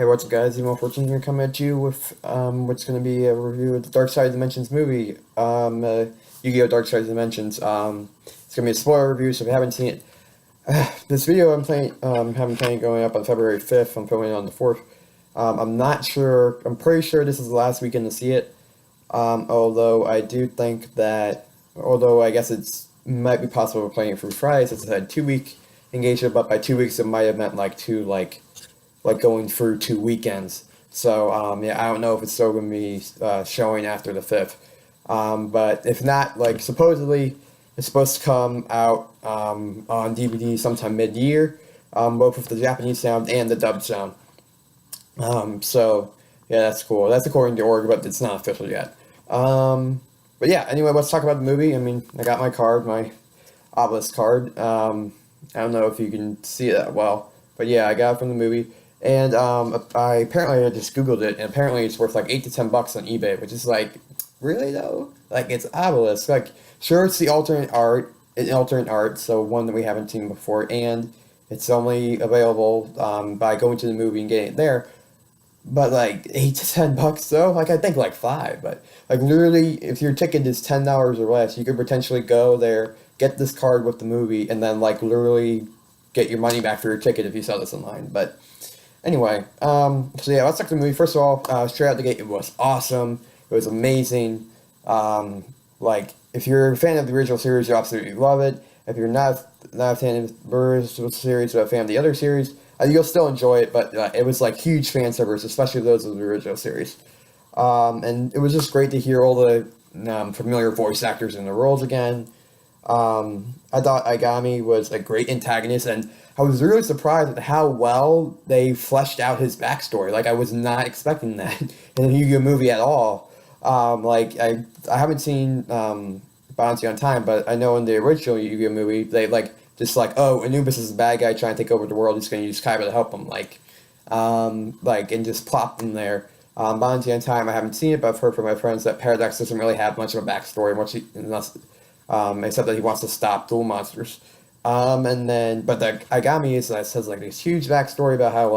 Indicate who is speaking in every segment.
Speaker 1: Hey, what's up, guys? Emo Fortune here, coming at you with what's going to be a review of the Dark Side of Dimensions movie, Yu-Gi-Oh! Dark Side of Dimensions. It's going to be a spoiler review, so if you haven't seen it, this video I'm playing, having playing going up on February 5th. I'm filming it on the 4th. I'm not sure. I'm pretty sure this is the last weekend to see it. Although I do think that, although I guess it's might be possible for playing it through Friday since it had 2 week engagement, but by 2 weeks it might have meant like going through 2 weekends. So yeah, I don't know if it's still going to be showing after the 5th. But if not, like supposedly it's supposed to come out on DVD sometime mid-year, both with the Japanese sound and the dubbed sound. So yeah, that's cool. That's according to Org, but it's not official yet. But yeah, anyway, let's talk about the movie. I mean, I got my card, my Obelisk card. I don't know if you can see it that well, but yeah, I got it from the movie. And I just Googled it, and apparently it's worth like $8 to $10 on eBay, which is like, really though? Like, it's Obelisk. Like, sure, it's the alternate art, so one that we haven't seen before, and it's only available by going to the movie and getting it there. But like $8 to $10 though, like I think like five, but like literally, if your ticket is $10 or less, you could potentially go there, get this card with the movie, and then like literally get your money back for your ticket if you sell this online. But anyway, so yeah, let's talk the movie. First of all, straight out the gate, it was awesome. It was amazing. Like, if you're a fan of the original series, you absolutely love it. If you're not a fan of the original series, but a fan of the other series, you'll still enjoy it. But it was like huge fan service, especially those of the original series. And it was just great to hear all the familiar voice actors in the roles again. I thought Agami was a great antagonist, and I was really surprised at how well they fleshed out his backstory. Like, I was not expecting that in the Yu-Gi-Oh movie at all. I haven't seen Bounty on Time, but I know in the original Yu-Gi-Oh movie, they oh, Anubis is a bad guy trying to take over the world. He's going to use Kaiba to help him, and just plop them there. Bounty on Time, I haven't seen it, but I've heard from my friends that Paradox doesn't really have much of a backstory, except that he wants to stop dual monsters. But the Agami says like this huge backstory about how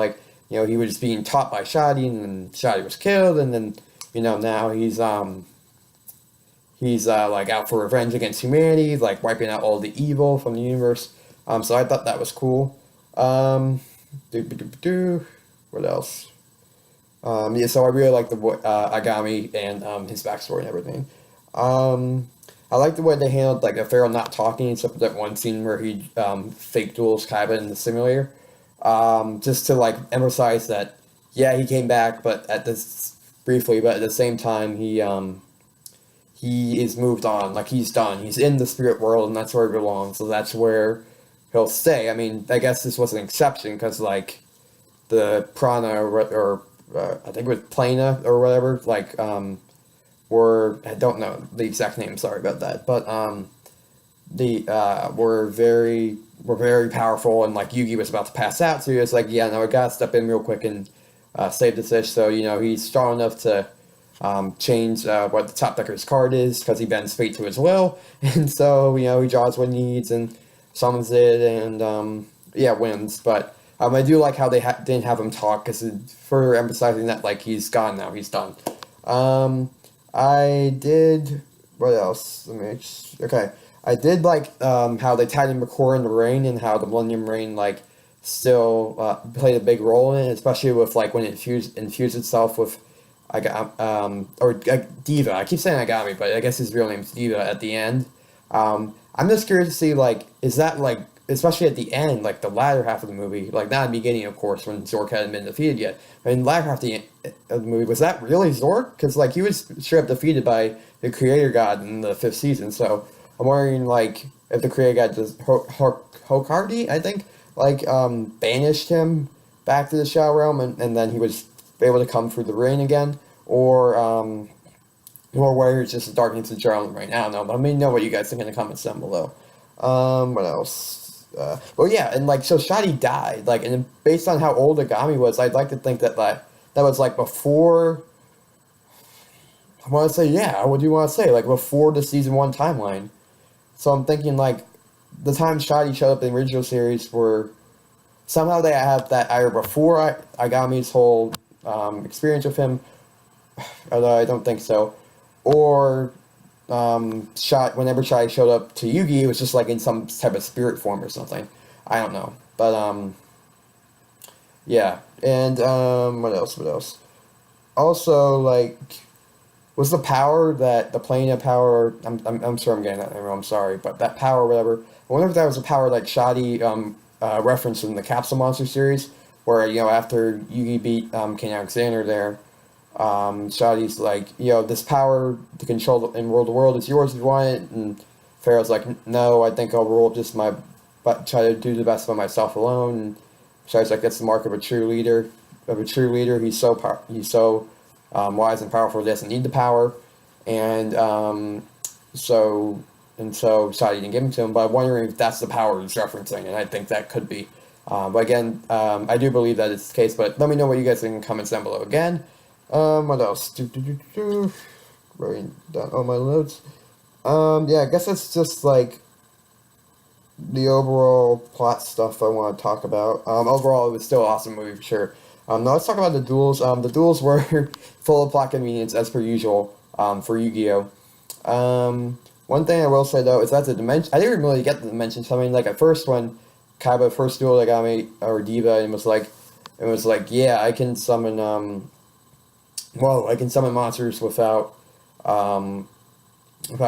Speaker 1: he was being taught by Shadi, and then Shadi was killed, and then now he's out for revenge against humanity, like wiping out all the evil from the universe. So I thought that was cool. What else? Yeah, so I really like the Agami and his backstory and everything. I like the way they handled like a Pharaoh not talking, except for that one scene where he fake duels Kaiba in the simulator, just to like emphasize that he came back, but at the same time he is moved on, like he's done, he's in the spirit world, and that's where he belongs, so that's where he'll stay. I mean, I guess this was an exception because like the Prana or I think it was Plana or whatever, I don't know the exact name, sorry about that, but were very powerful, and like Yugi was about to pass out, so he was like, yeah, no, I gotta step in real quick and save the fish. So he's strong enough to change what the top decker's card is, because he bends fate to his will, and so he draws what he needs and summons it, and wins. But I do like how they didn't have him talk, because it's further emphasizing that like he's gone now, he's done. I did, what else? Okay. I did like how they tied in McCoy in the Rain, and how the Millennium Rain still played a big role in it, especially with when it infused itself with Diva. I keep saying Agami, but I guess his real name is Diva at the end. I'm just curious to see is that especially at the end, the latter half of the movie, not at the beginning, of course, when Zork hadn't been defeated yet. I mean, the latter half of the movie, was that really Zork? Because, he was straight up defeated by the Creator God in the 5th season, so I'm wondering, if the Creator God just, Hokardi, I think, banished him back to the Shadow Realm, and then he was able to come through the rain again, or where it's just darkening to the realm right now. I don't know, but let me know what you guys think in the comments down below. What else? Well, yeah, and so Shadi died, and based on how old Agami was, I'd like to think that that was before. I want to say, yeah. What do you want to say? Before the season 1 timeline. So I'm thinking the time Shadi showed up in the original series were somehow they have that either before Agami's whole experience with him, although I don't think so, or whenever Shai showed up to Yugi, it was just like in some type of spirit form or something. I don't know, but yeah, and what else? What else? Also, like, was the power that the plane of power? I'm sure I'm getting that wrong. I'm sorry, but that power, or whatever. I wonder if that was a power like Shadi referenced in the Capsule Monster series, where after Yugi beat King Alexander there, Shadi's like, this power to control and rule the world is yours if you want it, and Pharaoh's like, no, I think I'll rule just but try to do the best by myself alone. And Shadi's like, that's the mark of a true leader. He's so wise and powerful. He doesn't need the power, and so Shadi didn't give him to him. But I'm wondering if that's the power he's referencing, and I think that could be. But again, I do believe that it's the case. But let me know what you guys think in the comments down below. Again, what else? Writing down all my notes. Yeah, I guess that's just like the overall plot stuff I want to talk about. Overall, it was still an awesome movie for sure. Now let's talk about the duels. The duels were full of plot convenience as per usual for Yu-Gi-Oh! One thing I will say though is that the dimension. I didn't really get the dimensions. I mean, like at first when Kaiba first duel that got me or Diva, and it was like, yeah, I can summon I can summon monsters without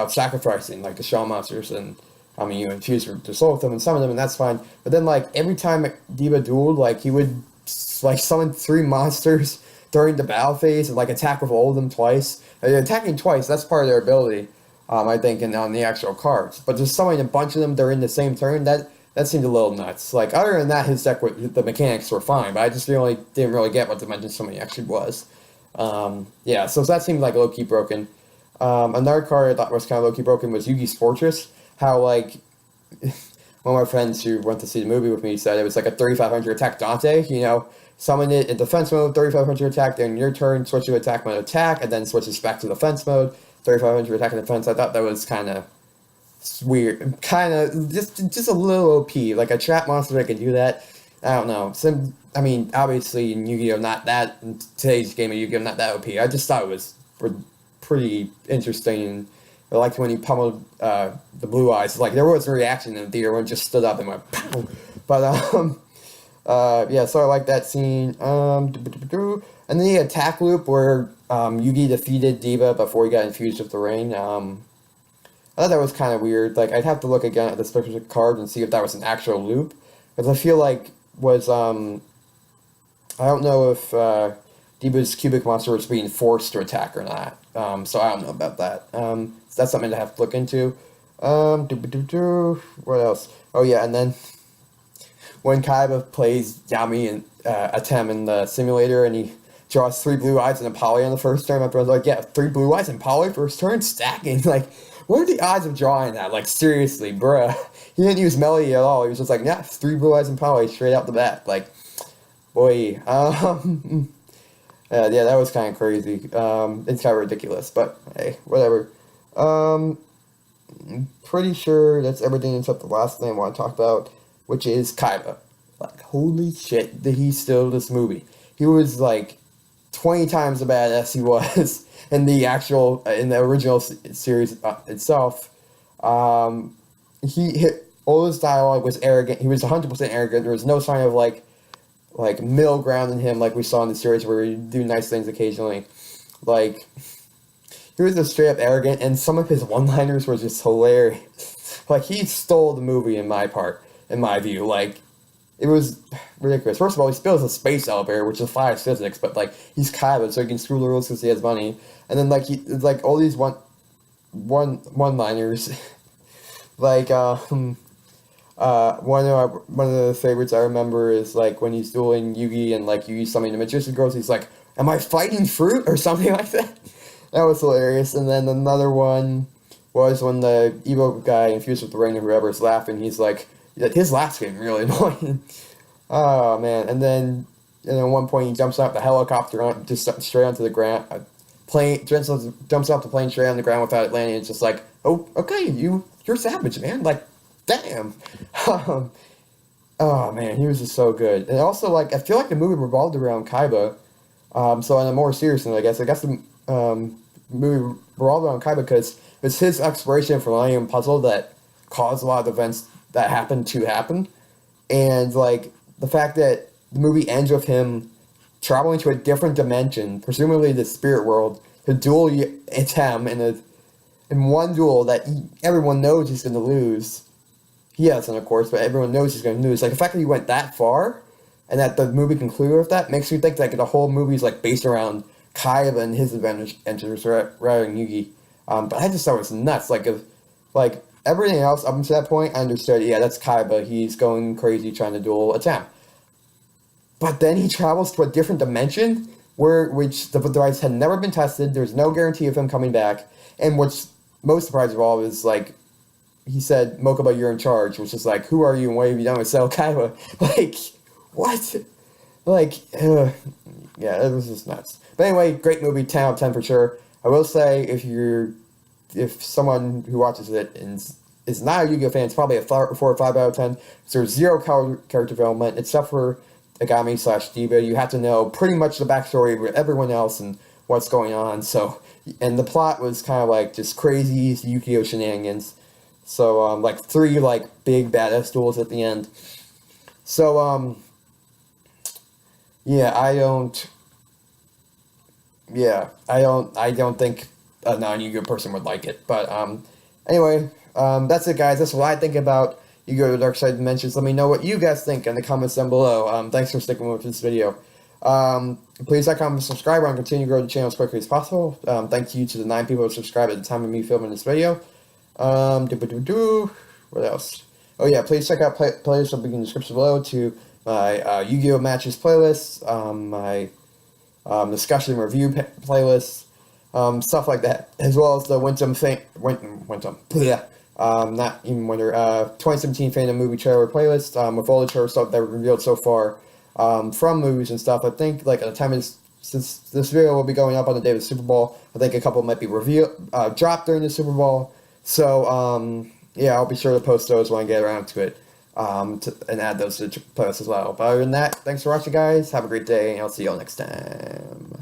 Speaker 1: sacrificing like the Shaw monsters, and I mean you infuse the soul with them and summon them, and that's fine. But then like every time Diva dueled, like he would like summon 3 monsters during the battle phase and like attack with all of them twice. Attacking twice, that's part of their ability, I think, on the actual cards. But just summoning a bunch of them during the same turn, that seemed a little nuts. Like other than that, his deck the mechanics were fine, but I just didn't really get what Dimension Summoning actually was. Yeah, so that seemed like low key broken. Another card I thought was kind of low key broken was Yugi's Fortress. How like one of my friends who went to see the movie with me said it was like a 3500 attack Dante, summon it in defense mode, 3500 attack, then your turn, switch to attack mode attack, and then switches back to defense mode, 3500 attack and defense. I thought that was kind of weird, kind of just a little OP, like a trap monster that could do that. I don't know. I mean, obviously in Yu-Gi-Oh! In today's game of Yu-Gi-Oh! Not that OP. I just thought it was pretty interesting. I liked when he pummeled the blue eyes. Like there was a reaction in the theater when it just stood up and went pow. But yeah, so I like that scene. And then the attack loop where Yugi defeated Diva before he got infused with the rain. I thought that was kind of weird. Like I'd have to look again at the specific card and see if that was an actual loop, because I feel like I don't know if Diva's cubic monster was being forced to attack or not. So I don't know about that. So that's something to have to look into. What else? Oh yeah, and then when Kaiba plays Yami and Atem in the simulator, and he draws 3 blue eyes and a poly on the first turn, my brother's like, yeah, 3 blue eyes and poly first turn, stacking. Like, what are the odds of drawing that? Like, seriously, bruh. He didn't use Melody at all. He was just like, yeah, 3 blue eyes and poly straight out the bat. Like, boy. Yeah, that was kind of crazy. It's kind of ridiculous, but hey, whatever. Pretty sure that's everything except the last thing I want to talk about, which is Kaiba. Like, holy shit, did he steal this movie? He was like 20 times the badass he was in the original series itself. He hit all his dialogue was arrogant. He was 100% arrogant. There was no sign of like middle ground in him, like we saw in the series where he do nice things occasionally. Like, he was just straight up arrogant, and some of his one-liners were just hilarious. Like, he stole the movie in my view. Like, it was ridiculous. First of all, he spills a space elevator, which defies physics, but like, he's Kaiba, so he can screw the rules because he has money. And then like all these one-liners. Like, one of the favorites I remember is like when he's dueling Yugi and like Yugi summoning the magician girls. He's like, "Am I fighting fruit?" or something like that. That was hilarious. And then another one was when the Evo guy infused with the rain or whoever is laughing. He's like, his laugh's getting really annoying. Oh man! And then at one point he jumps out the helicopter just straight onto the ground. Jumps off the plane straight on the ground without it landing. It's just like, oh, okay, you're savage, man. Like, damn. Oh man, he was just so good. And also, like, I feel like the movie revolved around Kaiba. So on a more serious note, I guess the movie revolved around Kaiba because it's his exploration for Millennium Puzzle that caused a lot of events that happened to happen. And like the fact that the movie ends with him traveling to a different dimension, presumably the spirit world, to duel Item in one duel that everyone knows he's going to lose. He hasn't, of course, but everyone knows he's going to lose. Like the fact that he went that far, and that the movie concluded with that makes me think like the whole movie is like based around Kaiba and his adventures rather than Yugi. But I just thought it was nuts. Like everything else up until that point, I understood. Yeah, that's Kaiba. He's going crazy trying to duel Atem. But then he travels to a different dimension which the device had never been tested. There's no guarantee of him coming back. And what's most surprising of all is like he said, Mokuba, you're in charge, which is like, who are you and what have you done with Cell Kaiba? Like, what? Like, yeah, it was just nuts. But anyway, great movie, 10 out of 10 for sure. I will say, if someone who watches it is not a Yu-Gi-Oh fan, it's probably a 4 or 5 out of 10. So there's zero character development, except for Agami / Diva. You have to know pretty much the backstory of everyone else and what's going on. So, and the plot was kind of like just crazy Yu-Gi-Oh shenanigans. So, like 3 like big badass duels at the end. So, yeah, I don't think a non-Yu-Gi-Oh person would like it. But anyway, that's it, guys. That's what I think about Yu-Gi-Oh! The Dark Side Dimensions. Let me know what you guys think in the comments down below. Thanks for sticking with this video. Please like, comment, subscribe, and continue to grow the channel as quickly as possible. Thank you to the 9 people who subscribed at the time of me filming this video. What else? Oh yeah, please check out playlists in the description below to my Yu-Gi-Oh! Matches playlist, my discussion review playlist, stuff like that, as well as the not even winter, 2017 Fandom Movie Trailer playlist, with all the trailer stuff that were revealed so far, from movies and stuff. I think, like, at the time since this video will be going up on the day of the Super Bowl, I think a couple might be dropped during the Super Bowl. So, yeah, I'll be sure to post those when I get around to it, and add those to the playlist as well. But other than that, thanks for watching, guys. Have a great day, and I'll see you all next time.